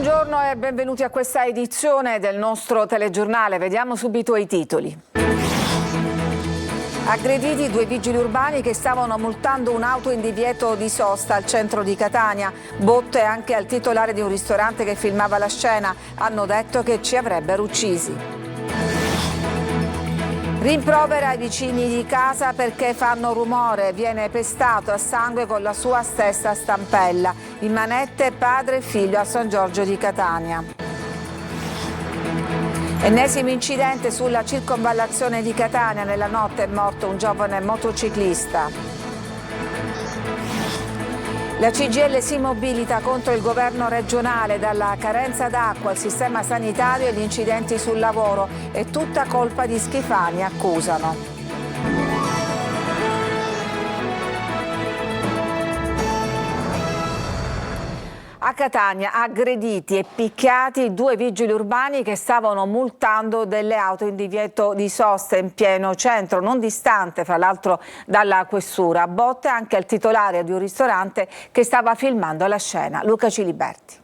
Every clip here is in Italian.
Buongiorno e benvenuti a questa edizione del nostro telegiornale. Vediamo subito i titoli. Aggrediti 2 vigili urbani che stavano multando un'auto in divieto di sosta al centro di Catania. Botte anche al titolare di un ristorante che filmava la scena. Hanno detto che ci avrebbero uccisi. Rimprovera ai vicini di casa perché fanno rumore. Viene pestato a sangue con la sua stessa stampella. In manette padre e figlio a San Giorgio di Catania. Ennesimo incidente sulla circonvallazione di Catania. Nella notte è morto un giovane motociclista. La CGIL si mobilita contro il governo regionale, dalla carenza d'acqua al sistema sanitario e gli incidenti sul lavoro. È tutta colpa di Schifani, accusano. A Catania aggrediti e picchiati 2 vigili urbani che stavano multando delle auto in divieto di sosta in pieno centro, non distante fra l'altro dalla questura. Botte anche al titolare di un ristorante che stava filmando la scena. Luca Ciliberti.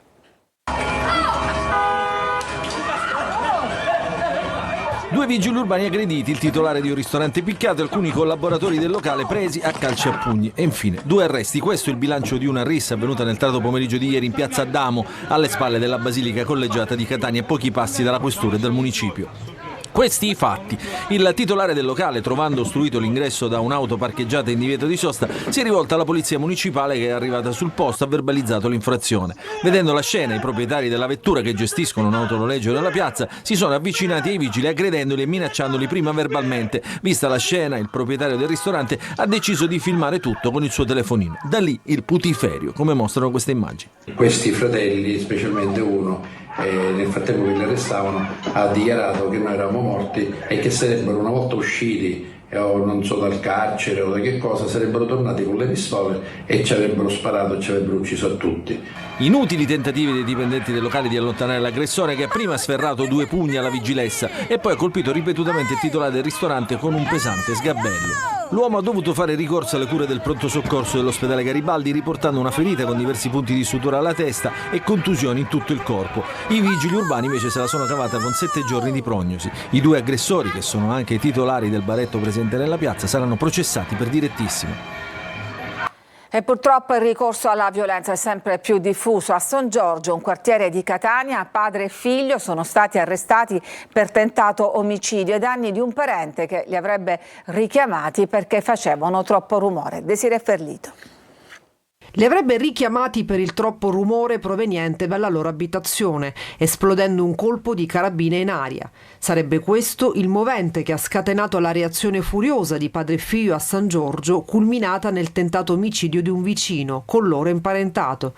Due vigili urbani aggrediti, il titolare di un ristorante picchiato e alcuni collaboratori del locale presi a calci e a pugni. E infine 2 arresti. Questo è il bilancio di una rissa avvenuta nel tardo pomeriggio di ieri in piazza Adamo, alle spalle della Basilica Collegiata di Catania, a pochi passi dalla questura e dal municipio. Questi i fatti. Il titolare del locale, trovando ostruito l'ingresso da un'auto parcheggiata in divieto di sosta, si è rivolta alla polizia municipale che è arrivata sul posto e ha verbalizzato l'infrazione. Vedendo la scena, i proprietari della vettura che gestiscono un autonoleggio della piazza si sono avvicinati ai vigili aggredendoli e minacciandoli prima verbalmente. Vista la scena, il proprietario del ristorante ha deciso di filmare tutto con il suo telefonino. Da lì il putiferio, come mostrano queste immagini. Questi fratelli, specialmente uno, nel frattempo che li arrestavano, ha dichiarato che noi eravamo morti e che sarebbero, una volta usciti o non so dal carcere o da che cosa, sarebbero tornati con le pistole e ci avrebbero sparato e ci avrebbero ucciso a tutti. Inutili tentativi dei dipendenti del locale di allontanare l'aggressore, che ha prima sferrato 2 pugni alla vigilessa e poi ha colpito ripetutamente il titolare del ristorante con un pesante sgabello. L'uomo ha dovuto fare ricorso alle cure del pronto soccorso dell'ospedale Garibaldi, riportando una ferita con diversi punti di sutura alla testa e contusioni in tutto il corpo. I vigili urbani invece se la sono cavata con 7 giorni di prognosi. I 2 aggressori, che sono anche i titolari del baretto presente nella piazza, saranno processati per direttissimo. E purtroppo il ricorso alla violenza è sempre più diffuso. A San Giorgio, un quartiere di Catania, padre e figlio sono stati arrestati per tentato omicidio ai danni di un parente che li avrebbe richiamati perché facevano troppo rumore. Desiree Ferlito. Li avrebbe richiamati per il troppo rumore proveniente dalla loro abitazione, esplodendo un colpo di carabine in aria. Sarebbe questo il movente che ha scatenato la reazione furiosa di padre e figlio a San Giorgio, culminata nel tentato omicidio di un vicino, con loro imparentato.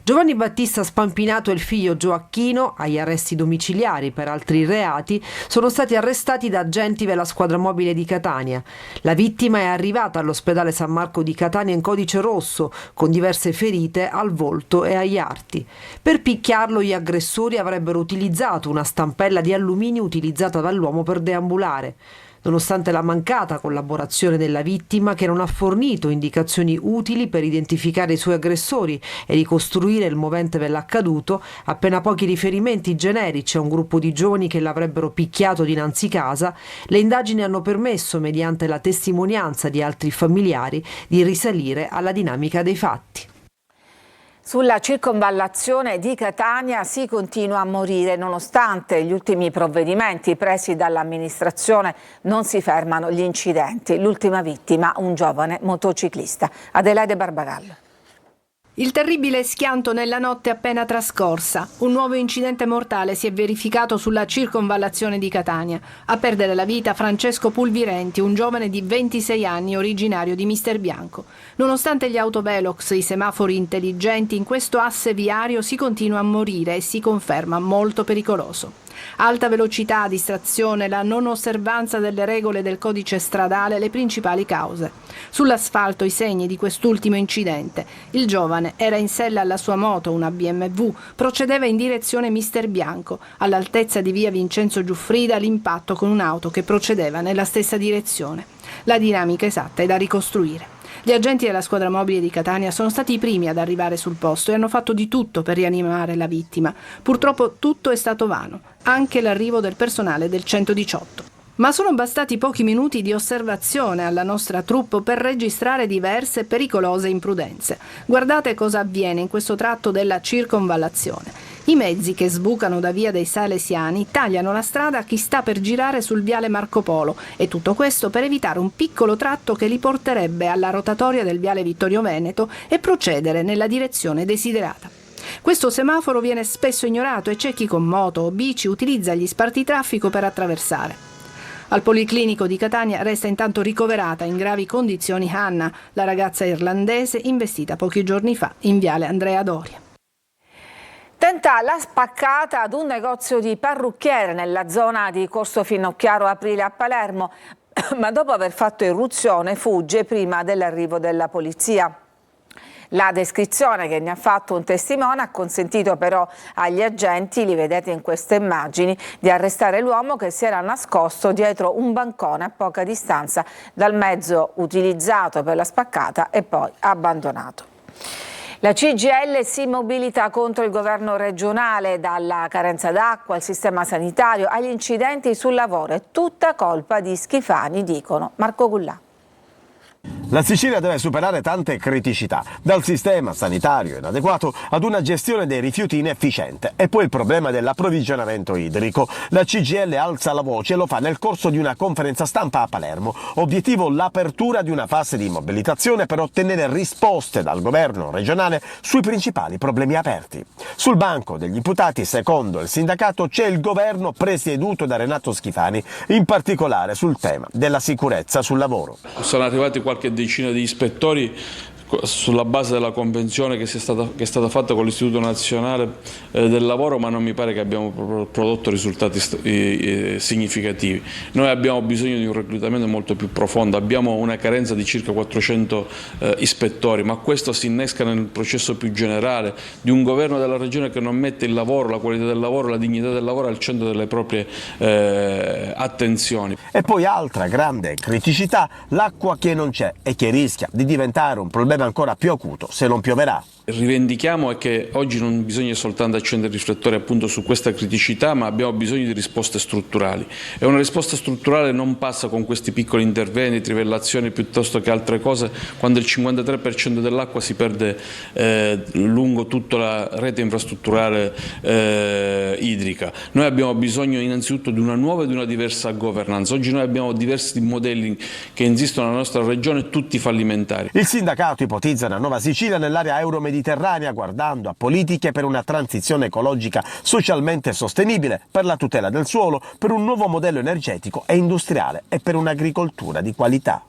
Giovanni Battista Spampinato e il figlio Gioacchino, agli arresti domiciliari per altri reati, sono stati arrestati da agenti della squadra mobile di Catania. La vittima è arrivata all'ospedale San Marco di Catania in codice rosso, con diverse ferite al volto e agli arti. Per picchiarlo gli aggressori avrebbero utilizzato una stampella di alluminio utilizzata dall'uomo per deambulare. Nonostante la mancata collaborazione della vittima, che non ha fornito indicazioni utili per identificare i suoi aggressori e ricostruire il movente dell'accaduto, appena pochi riferimenti generici a un gruppo di giovani che l'avrebbero picchiato dinanzi casa, le indagini hanno permesso, mediante la testimonianza di altri familiari, di risalire alla dinamica dei fatti. Sulla circonvallazione di Catania si continua a morire, nonostante gli ultimi provvedimenti presi dall'amministrazione non si fermano gli incidenti. L'ultima vittima, un giovane motociclista. Adelaide Barbagallo. Il terribile schianto nella notte appena trascorsa. Un nuovo incidente mortale si è verificato sulla circonvallazione di Catania. A perdere la vita Francesco Pulvirenti, un giovane di 26 anni originario di Misterbianco. Nonostante gli autovelox, i semafori intelligenti, in questo asse viario si continua a morire e si conferma molto pericoloso. Alta velocità, distrazione, la non osservanza delle regole del codice stradale, le principali cause. Sull'asfalto i segni di quest'ultimo incidente. Il giovane era in sella alla sua moto, una BMW, procedeva in direzione Misterbianco. All'altezza di via Vincenzo Giuffrida l'impatto con un'auto che procedeva nella stessa direzione. La dinamica esatta è da ricostruire. Gli agenti della squadra mobile di Catania sono stati i primi ad arrivare sul posto e hanno fatto di tutto per rianimare la vittima. Purtroppo tutto è stato vano, anche l'arrivo del personale del 118. Ma sono bastati pochi minuti di osservazione alla nostra troupe per registrare diverse pericolose imprudenze. Guardate cosa avviene in questo tratto della circonvallazione. I mezzi che sbucano da via dei Salesiani tagliano la strada a chi sta per girare sul viale Marco Polo, e tutto questo per evitare un piccolo tratto che li porterebbe alla rotatoria del viale Vittorio Veneto e procedere nella direzione desiderata. Questo semaforo viene spesso ignorato e c'è chi con moto o bici utilizza gli spartitraffico per attraversare. Al Policlinico di Catania resta intanto ricoverata in gravi condizioni Anna, la ragazza irlandese investita pochi giorni fa in viale Andrea Doria. Tenta la spaccata ad un negozio di parrucchiere nella zona di Corso Finocchiaro Aprile a Palermo, ma dopo aver fatto irruzione fugge prima dell'arrivo della polizia. La descrizione che ne ha fatto un testimone ha consentito però agli agenti, li vedete in queste immagini, di arrestare l'uomo che si era nascosto dietro un bancone a poca distanza dal mezzo utilizzato per la spaccata e poi abbandonato. La CGIL si mobilita contro il governo regionale, dalla carenza d'acqua al sistema sanitario agli incidenti sul lavoro. È tutta colpa di Schifani, dicono. Marco Gullà. La Sicilia deve superare tante criticità, dal sistema sanitario inadeguato ad una gestione dei rifiuti inefficiente e poi il problema dell'approvvigionamento idrico. La CGIL alza la voce e lo fa nel corso di una conferenza stampa a Palermo. Obiettivo l'apertura di una fase di mobilitazione per ottenere risposte dal governo regionale sui principali problemi aperti. Sul banco degli imputati, secondo il sindacato, c'è il governo presieduto da Renato Schifani, in particolare sul tema della sicurezza sul lavoro. Sono arrivati qualche decina di ispettori sulla base della convenzione che è stata fatta con l'Istituto Nazionale del Lavoro, ma non mi pare che abbiamo prodotto risultati significativi. Noi abbiamo bisogno di un reclutamento molto più profondo, abbiamo una carenza di circa 400 ispettori, ma questo si innesca nel processo più generale di un governo della regione che non mette il lavoro, la qualità del lavoro, la dignità del lavoro al centro delle proprie attenzioni. E poi altra grande criticità, l'acqua che non c'è e che rischia di diventare un problema ancora più acuto se non pioverà. Rivendichiamo è che oggi non bisogna soltanto accendere i riflettori appunto su questa criticità, ma abbiamo bisogno di risposte strutturali, e una risposta strutturale non passa con questi piccoli interventi, trivellazioni piuttosto che altre cose, quando il 53% dell'acqua si perde lungo tutta la rete infrastrutturale idrica. Noi abbiamo bisogno innanzitutto di una nuova e di una diversa governanza. Oggi noi abbiamo diversi modelli che insistono nella nostra regione, tutti fallimentari. Il sindacato ipotizza una nuova Sicilia nell'area euromediterranea, guardando a politiche per una transizione ecologica socialmente sostenibile, per la tutela del suolo, per un nuovo modello energetico e industriale e per un'agricoltura di qualità.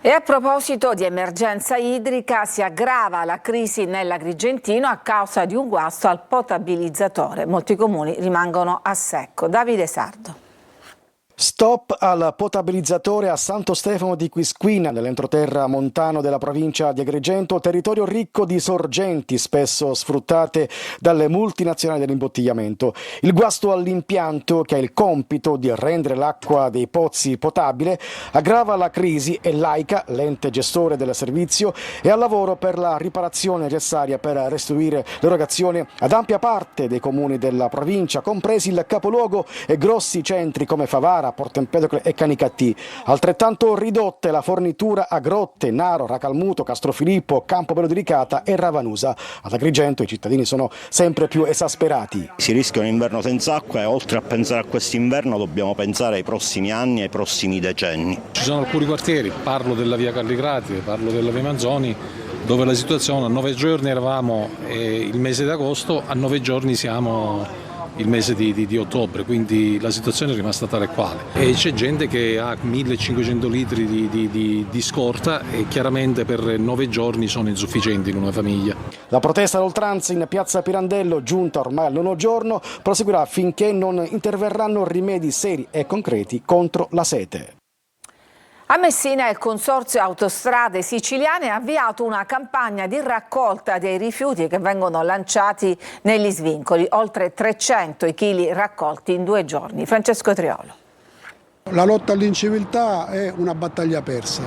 E a proposito di emergenza idrica, si aggrava la crisi nell'Agrigentino a causa di un guasto al potabilizzatore. Molti comuni rimangono a secco. Davide Sardo. Stop al potabilizzatore a Santo Stefano di Quisquina, nell'entroterra montano della provincia di Agrigento, territorio ricco di sorgenti spesso sfruttate dalle multinazionali dell'imbottigliamento. Il guasto all'impianto, che ha il compito di rendere l'acqua dei pozzi potabile, aggrava la crisi e l'AICA, l'ente gestore del servizio, è al lavoro per la riparazione necessaria per restituire l'erogazione ad ampia parte dei comuni della provincia, compresi il capoluogo e grossi centri come Favara, Porto Empedocle e Canicattì. Altrettanto ridotte la fornitura a Grotte, Naro, Racalmuto, Castrofilippo, Campobello di Licata e Ravanusa. Ad Agrigento i cittadini sono sempre più esasperati. Si rischia un inverno senza acqua e oltre a pensare a quest'inverno dobbiamo pensare ai prossimi anni, ai prossimi decenni. Ci sono alcuni quartieri, parlo della via Callicrati, parlo della via Manzoni, dove la situazione a 9 giorni eravamo il mese di agosto, a 9 giorni siamo il mese di ottobre, quindi la situazione è rimasta tale e quale. E c'è gente che ha 1500 litri di scorta e chiaramente per 9 giorni sono insufficienti in una famiglia. La protesta all'oltranza in piazza Pirandello, giunta ormai al 9° giorno, proseguirà finché non interverranno rimedi seri e concreti contro la sete. A Messina il Consorzio Autostrade Siciliane ha avviato una campagna di raccolta dei rifiuti che vengono lanciati negli svincoli, oltre 300 i chili raccolti in 2 giorni. Francesco Triolo. La lotta all'inciviltà è una battaglia persa.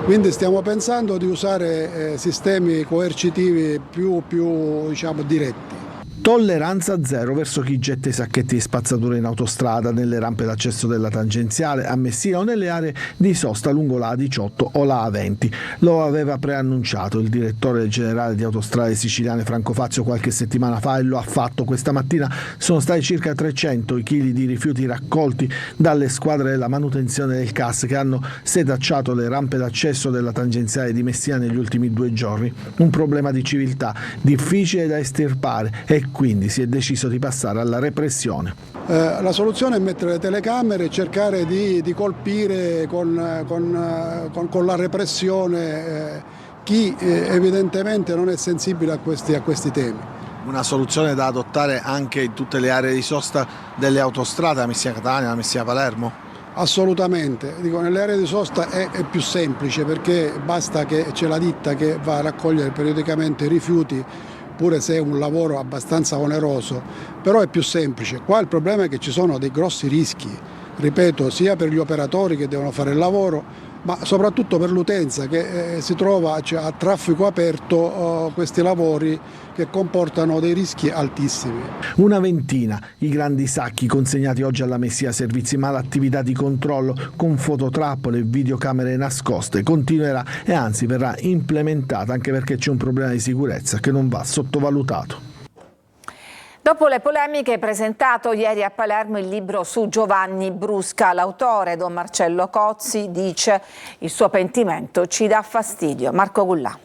Quindi stiamo pensando di usare sistemi coercitivi più diciamo, diretti. Tolleranza zero verso chi getta i sacchetti di spazzatura in autostrada, nelle rampe d'accesso della tangenziale a Messina o nelle aree di sosta lungo la A18 o la A20. Lo aveva preannunciato il direttore generale di Autostrade Siciliane Franco Fazio qualche settimana fa e lo ha fatto. Questa mattina sono stati circa 300 i chili di rifiuti raccolti dalle squadre della manutenzione del CAS che hanno setacciato le rampe d'accesso della tangenziale di Messina negli ultimi 2 giorni. Un problema di civiltà difficile da estirpare e quindi si è deciso di passare alla repressione. La soluzione è mettere le telecamere e cercare di colpire con la repressione chi evidentemente non è sensibile a questi temi. Una soluzione da adottare anche in tutte le aree di sosta delle autostrade, la Messina-Catania, la Messina-Palermo? Assolutamente, nelle aree di sosta è più semplice perché basta che c'è la ditta che va a raccogliere periodicamente i rifiuti, pure se è un lavoro abbastanza oneroso, però è più semplice. Qua il problema è che ci sono dei grossi rischi, ripeto, sia per gli operatori che devono fare il lavoro, ma soprattutto per l'utenza che si trova a traffico aperto questi lavori che comportano dei rischi altissimi. Una ventina i grandi sacchi consegnati oggi alla Messina Servizi, ma l'attività di controllo con fototrappole e videocamere nascoste continuerà e anzi verrà implementata, anche perché c'è un problema di sicurezza che non va sottovalutato. Dopo le polemiche, presentato ieri a Palermo il libro su Giovanni Brusca, l'autore, don Marcello Cozzi, dice: il suo pentimento ci dà fastidio. Marco Gullà.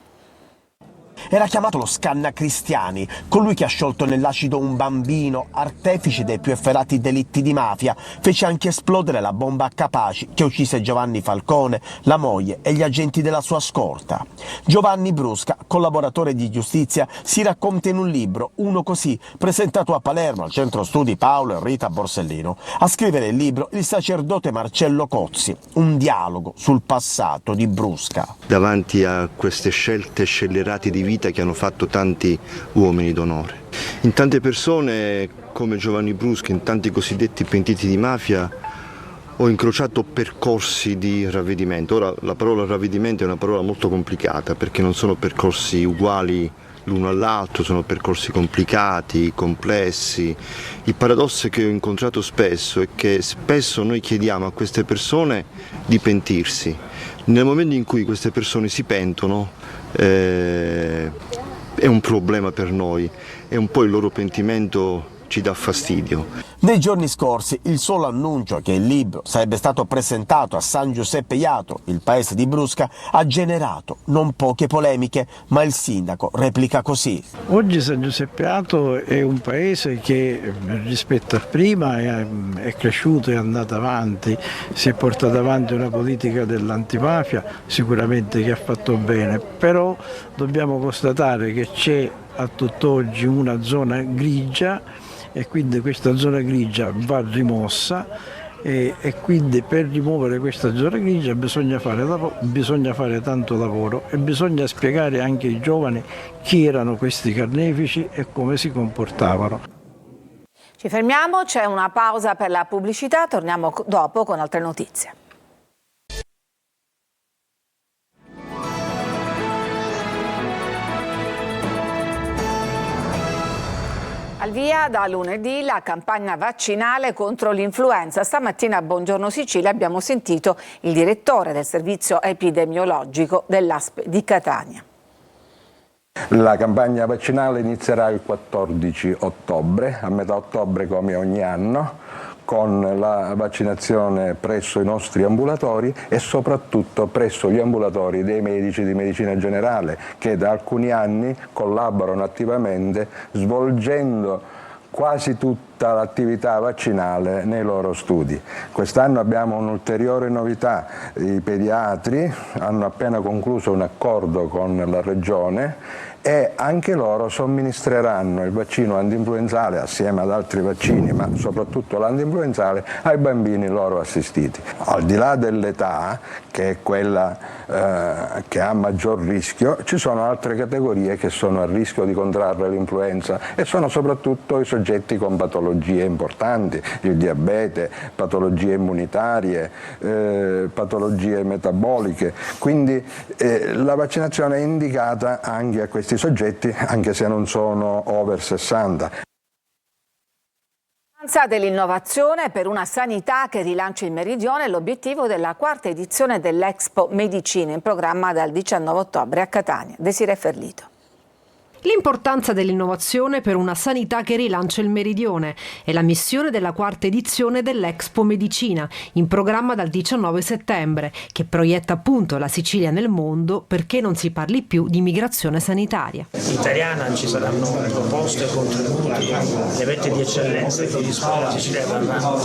Era chiamato lo Scannacristiani, colui che ha sciolto nell'acido un bambino, artefice dei più efferati delitti di mafia. Fece anche esplodere la bomba a Capaci che uccise Giovanni Falcone, la moglie e gli agenti della sua scorta. Giovanni Brusca, collaboratore di giustizia, si racconta in un libro, Uno così, presentato a Palermo al Centro Studi Paolo e Rita Borsellino. A scrivere il libro il sacerdote Marcello Cozzi, un dialogo sul passato di Brusca. Davanti a queste scelte scellerate di vita che hanno fatto tanti uomini d'onore. In tante persone come Giovanni Brusca, in tanti cosiddetti pentiti di mafia, ho incrociato percorsi di ravvedimento. Ora la parola ravvedimento è una parola molto complicata perché non sono percorsi uguali l'uno all'altro, sono percorsi complicati, complessi. Il paradosso che ho incontrato spesso è che spesso noi chiediamo a queste persone di pentirsi. Nel momento in cui queste persone si pentono è un problema per noi e un po' il loro pentimento ci dà fastidio. Nei giorni scorsi il solo annuncio che il libro sarebbe stato presentato a San Giuseppe Jato, il paese di Brusca, ha generato non poche polemiche, ma il sindaco replica così. Oggi San Giuseppe Jato è un paese che rispetto a prima è cresciuto, è andato avanti, si è portata avanti una politica dell'antimafia, sicuramente che ha fatto bene, però dobbiamo constatare che c'è a tutt'oggi una zona grigia e quindi questa zona grigia va rimossa e quindi per rimuovere questa zona grigia bisogna fare tanto lavoro e bisogna spiegare anche ai giovani chi erano questi carnefici e come si comportavano. Ci fermiamo, c'è una pausa per la pubblicità, torniamo dopo con altre notizie. Al via da lunedì la campagna vaccinale contro l'influenza. Stamattina a Buongiorno Sicilia abbiamo sentito il direttore del servizio epidemiologico dell'ASP di Catania. La campagna vaccinale inizierà il 14 ottobre, a metà ottobre come ogni anno, con la vaccinazione presso i nostri ambulatori e soprattutto presso gli ambulatori dei medici di medicina generale che da alcuni anni collaborano attivamente svolgendo quasi tutta l'attività vaccinale nei loro studi. Quest'anno abbiamo un'ulteriore novità: i pediatri hanno appena concluso un accordo con la Regione e anche loro somministreranno il vaccino antinfluenzale assieme ad altri vaccini, ma soprattutto l'antinfluenzale, ai bambini loro assistiti. Al di là dell'età, che è quella che ha maggior rischio, ci sono altre categorie che sono a rischio di contrarre l'influenza e sono soprattutto i soggetti con patologie importanti, il diabete, patologie immunitarie, patologie metaboliche. Quindi la vaccinazione è indicata anche a questi soggetti, anche se non sono over 60. Dell'innovazione per una sanità che rilancia il meridione è l'obiettivo della quarta edizione dell'Expo Medicina, in programma dal 19 ottobre a Catania. Desiree Ferlito. L'importanza dell'innovazione per una sanità che rilancia il meridione è la missione della quarta edizione dell'Expo Medicina, in programma dal 19 settembre, che proietta appunto la Sicilia nel mondo perché non si parli più di migrazione sanitaria. Italiana ci saranno proposte, contributi, eventi di eccellenza che gli scuole siciliani verranno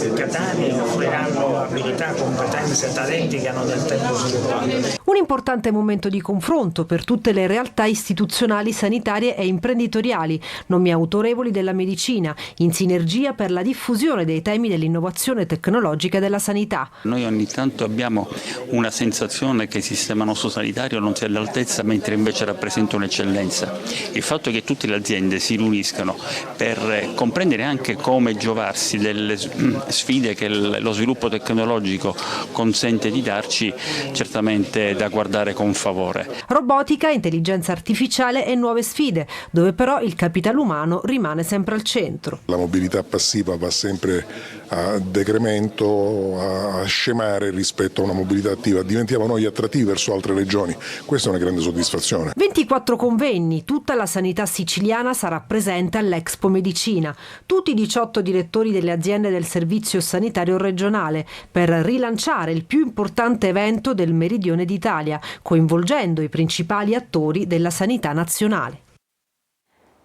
in Catania e offriranno abilità, competenze, talenti che hanno del tempo sviluppato. Un importante momento di confronto per tutte le realtà istituzionali, sanitarie e imprenditoriali, nomi autorevoli della medicina, in sinergia per la diffusione dei temi dell'innovazione tecnologica della sanità. Noi ogni tanto abbiamo una sensazione che il sistema nostro sanitario non sia all'altezza, mentre invece rappresenta un'eccellenza. Il fatto che tutte le aziende si riuniscano per comprendere anche come giovarsi delle sfide che lo sviluppo tecnologico consente di darci, certamente è da guardare con favore. Robotica, intelligenza artificiale e nuove sfide, dove però il capitale umano rimane sempre al centro. La mobilità passiva va sempre a decremento, a scemare rispetto a una mobilità attiva. Diventiamo noi attrattivi verso altre regioni. Questa è una grande soddisfazione. 24 convegni, tutta la sanità siciliana sarà presente all'Expo Medicina. Tutti i 18 direttori delle aziende del servizio sanitario regionale per rilanciare il più importante evento del meridione d'Italia, coinvolgendo i principali attori della sanità nazionale.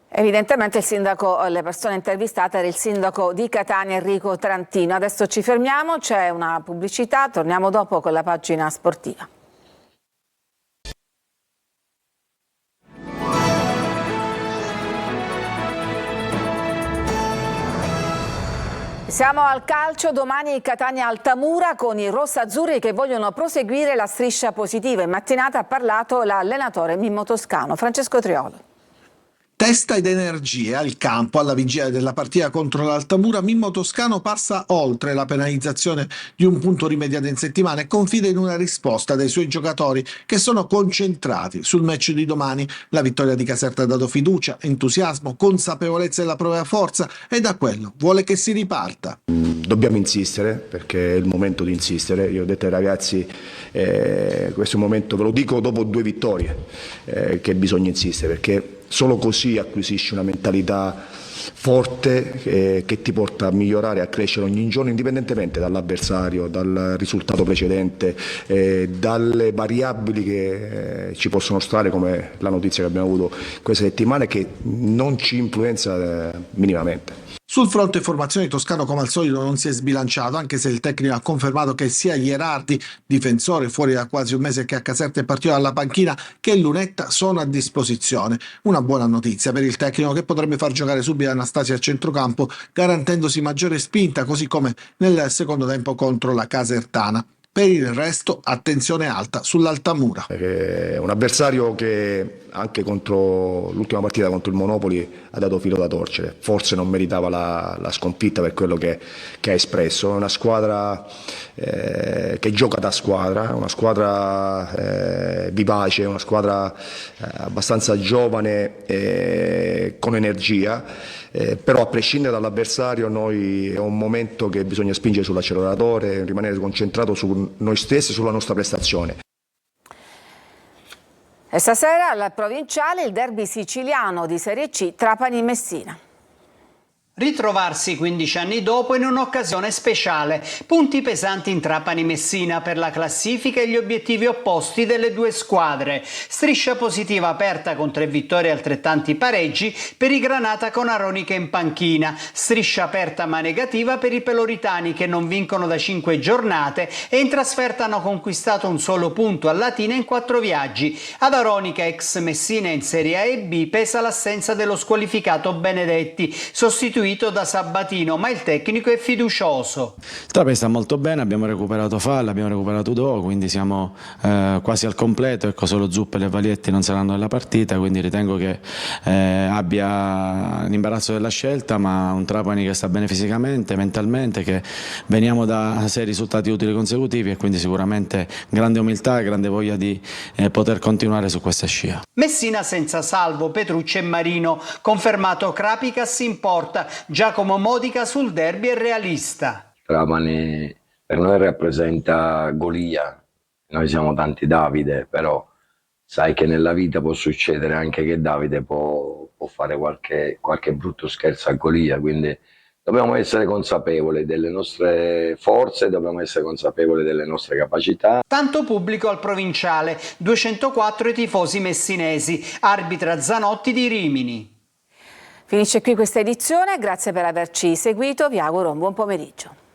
Evidentemente il sindaco, le persone intervistate era il sindaco di Catania Enrico Trantino. Adesso ci fermiamo, c'è una pubblicità, torniamo dopo con la pagina sportiva. Siamo al calcio, domani Catania-Altamura con i rossazzurri che vogliono proseguire la striscia positiva. In mattinata ha parlato l'allenatore Mimmo Toscano. Francesco Triolo. Testa ed energie al campo alla vigilia della partita contro l'Altamura. Mimmo Toscano passa oltre la penalizzazione di un punto rimediato in settimana e confida in una risposta dei suoi giocatori che sono concentrati sul match di domani. La vittoria di Caserta ha dato fiducia, entusiasmo, consapevolezza della propria forza e da quello vuole che si riparta. Dobbiamo insistere perché è il momento di insistere. Io ho detto ai ragazzi questo è un momento, ve lo dico dopo 2 vittorie, che bisogna insistere perché solo così acquisisci una mentalità forte che ti porta a migliorare, a crescere ogni giorno indipendentemente dall'avversario, dal risultato precedente, dalle variabili che ci possono stare come la notizia che abbiamo avuto queste settimane che non ci influenza minimamente. Sul fronte formazione Toscano come al solito non si è sbilanciato, anche se il tecnico ha confermato che sia Gherardi, difensore fuori da quasi un mese che a Caserta è partito dalla panchina, che Lunetta sono a disposizione. Una buona notizia per il tecnico che potrebbe far giocare subito Anastasia a centrocampo garantendosi maggiore spinta, così come nel secondo tempo contro la Casertana. Per il resto attenzione alta sull'Altamura. È un avversario che anche contro l'ultima partita contro il Monopoli ha dato filo da torcere, forse non meritava la sconfitta per quello che ha espresso. È una squadra che gioca da squadra, una squadra vivace, una squadra abbastanza giovane, con energia. Però a prescindere dall'avversario noi è un momento che bisogna spingere sull'acceleratore, rimanere concentrato su noi stessi e sulla nostra prestazione. E stasera al provinciale il derby siciliano di Serie C Trapani-Messina. Ritrovarsi 15 anni dopo in un'occasione speciale, punti pesanti in Trapani Messina per la classifica e gli obiettivi opposti delle due squadre. Striscia positiva aperta con 3 vittorie e altrettanti pareggi per i Granata con Aronica in panchina, striscia aperta ma negativa per i peloritani che non vincono da 5 giornate e in trasferta hanno conquistato un solo punto a Latina in 4 viaggi. Ad Aronica, ex Messina in Serie A e B, pesa l'assenza dello squalificato Benedetti, sostituito da Sabatino, ma il tecnico è fiducioso. Il Trapani sta molto bene, abbiamo recuperato Falla, abbiamo recuperato Udo, quindi siamo quasi al completo. Ecco, solo Zuppa e le Valietti non saranno nella partita, quindi ritengo che abbia l'imbarazzo della scelta, ma un Trapani che sta bene fisicamente, mentalmente, che veniamo da 6 risultati utili consecutivi e quindi sicuramente grande umiltà e grande voglia di poter continuare su questa scia. Messina senza Salvo, Petrucci e Marino, confermato Krapicas in porta. Giacomo Modica sul derby è realista. Trapani per noi rappresenta Golia, noi siamo tanti Davide, però sai che nella vita può succedere anche che Davide può fare qualche brutto scherzo a Golia, quindi dobbiamo essere consapevoli delle nostre forze, dobbiamo essere consapevoli delle nostre capacità. Tanto pubblico al provinciale, 204 i tifosi messinesi, arbitra Zanotti di Rimini. Finisce qui questa edizione, grazie per averci seguito, vi auguro un buon pomeriggio.